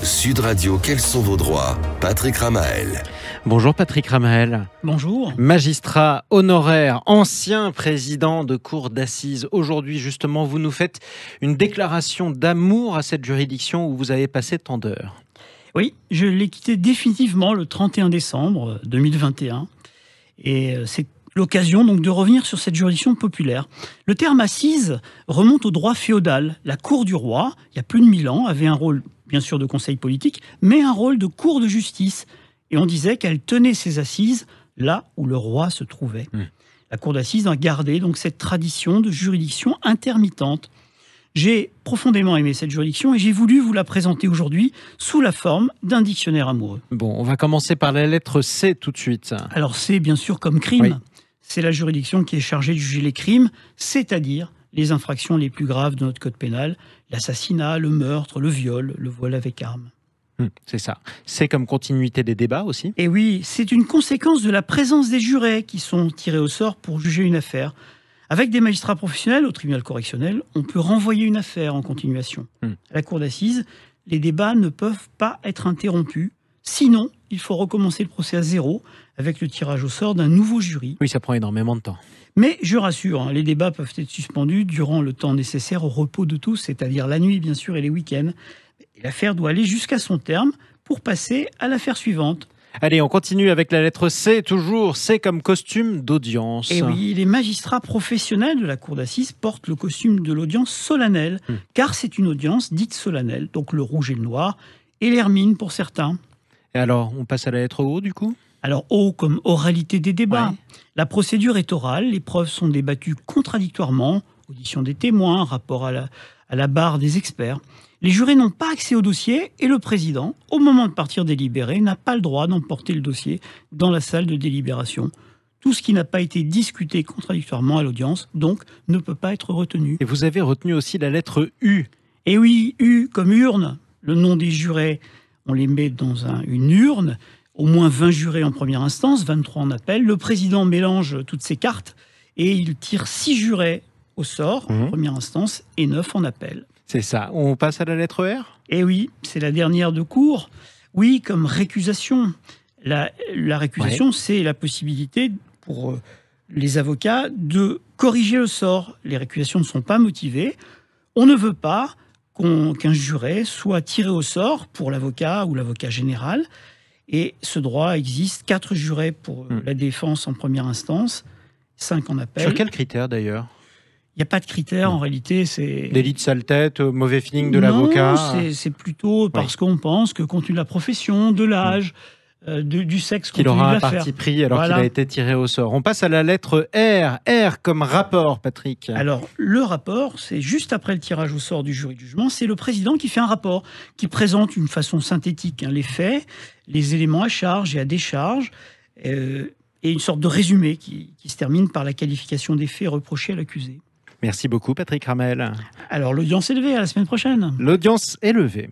Sud Radio, quels sont vos droits? Patrick Ramael. Bonjour Patrick Ramael. Bonjour. Magistrat honoraire, ancien président de cour d'assises. Aujourd'hui, justement, vous nous faites une déclaration d'amour à cette juridiction où vous avez passé tant d'heures. Oui, je l'ai quitté définitivement le 31 décembre 2021. Et c'est l'occasion donc de revenir sur cette juridiction populaire. Le terme assise remonte au droit féodal. La cour du roi, il y a plus de 1000 ans, avait un rôle, bien sûr, de conseil politique, mais un rôle de cour de justice. Et on disait qu'elle tenait ses assises là où le roi se trouvait. La cour d'assises a gardé donc cette tradition de juridiction intermittente. J'ai profondément aimé cette juridiction et j'ai voulu vous la présenter aujourd'hui sous la forme d'un dictionnaire amoureux. Bon, on va commencer par la lettre C tout de suite. Alors C, bien sûr, comme crime. Oui. C'est la juridiction qui est chargée de juger les crimes, c'est-à-dire les infractions les plus graves de notre code pénal, l'assassinat, le meurtre, le viol, le vol avec arme. C'est ça. C'est comme continuité des débats aussi. Et oui, c'est une conséquence de la présence des jurés qui sont tirés au sort pour juger une affaire. Avec des magistrats professionnels au tribunal correctionnel, on peut renvoyer une affaire en continuation. À la cour d'assises, les débats ne peuvent pas être interrompus. Sinon, il faut recommencer le procès à zéro avec le tirage au sort d'un nouveau jury. Oui, ça prend énormément de temps. Mais je rassure, les débats peuvent être suspendus durant le temps nécessaire au repos de tous, c'est-à-dire la nuit bien sûr et les week-ends. L'affaire doit aller jusqu'à son terme pour passer à l'affaire suivante. Allez, on continue avec la lettre C, toujours. C comme costume d'audience. Et oui, les magistrats professionnels de la cour d'assises portent le costume de l'audience solennelle, car c'est une audience dite solennelle, donc le rouge et le noir, et l'hermine pour certains. Et alors, on passe à la lettre O du coup ? Alors, O comme oralité des débats. Ouais. La procédure est orale, les preuves sont débattues contradictoirement, audition des témoins, rapport à la barre des experts. Les jurés n'ont pas accès au dossier et le président, au moment de partir délibérer, n'a pas le droit d'emporter le dossier dans la salle de délibération. Tout ce qui n'a pas été discuté contradictoirement à l'audience, donc, ne peut pas être retenu. Et vous avez retenu aussi la lettre U. Et oui, U comme urne. Le nom des jurés, on les met dans une urne. Au moins 20 jurés en première instance, 23 en appel. Le président mélange toutes ses cartes et il tire 6 jurés au sort en première instance et 9 en appel. C'est ça. On passe à la lettre R ? Et oui, c'est la dernière de cour. Oui, comme récusation. La récusation, c'est la possibilité pour les avocats de corriger le sort. Les récusations ne sont pas motivées. On ne veut pas qu'un juré soit tiré au sort pour l'avocat ou l'avocat général. Et ce droit existe. 4 jurés pour la défense en première instance, 5 en appel. Sur quel critère d'ailleurs ? Il n'y a pas de critère, en réalité. C'est délit de sale tête, mauvais feeling de l'avocat. Non, c'est plutôt parce qu'on pense que compte tenu de la profession, de l'âge, du sexe, qu'il aura un parti pris alors qu'il a été tiré au sort. On passe à la lettre R. R comme rapport, Patrick. Alors, le rapport, c'est juste après le tirage au sort du jury de jugement, c'est le président qui fait un rapport, qui présente d'une façon synthétique les faits, les éléments à charge et à décharge, et une sorte de résumé qui se termine par la qualification des faits reprochés à l'accusé. Merci beaucoup, Patrick Ramael. Alors, l'audience est levée, à la semaine prochaine. L'audience est levée.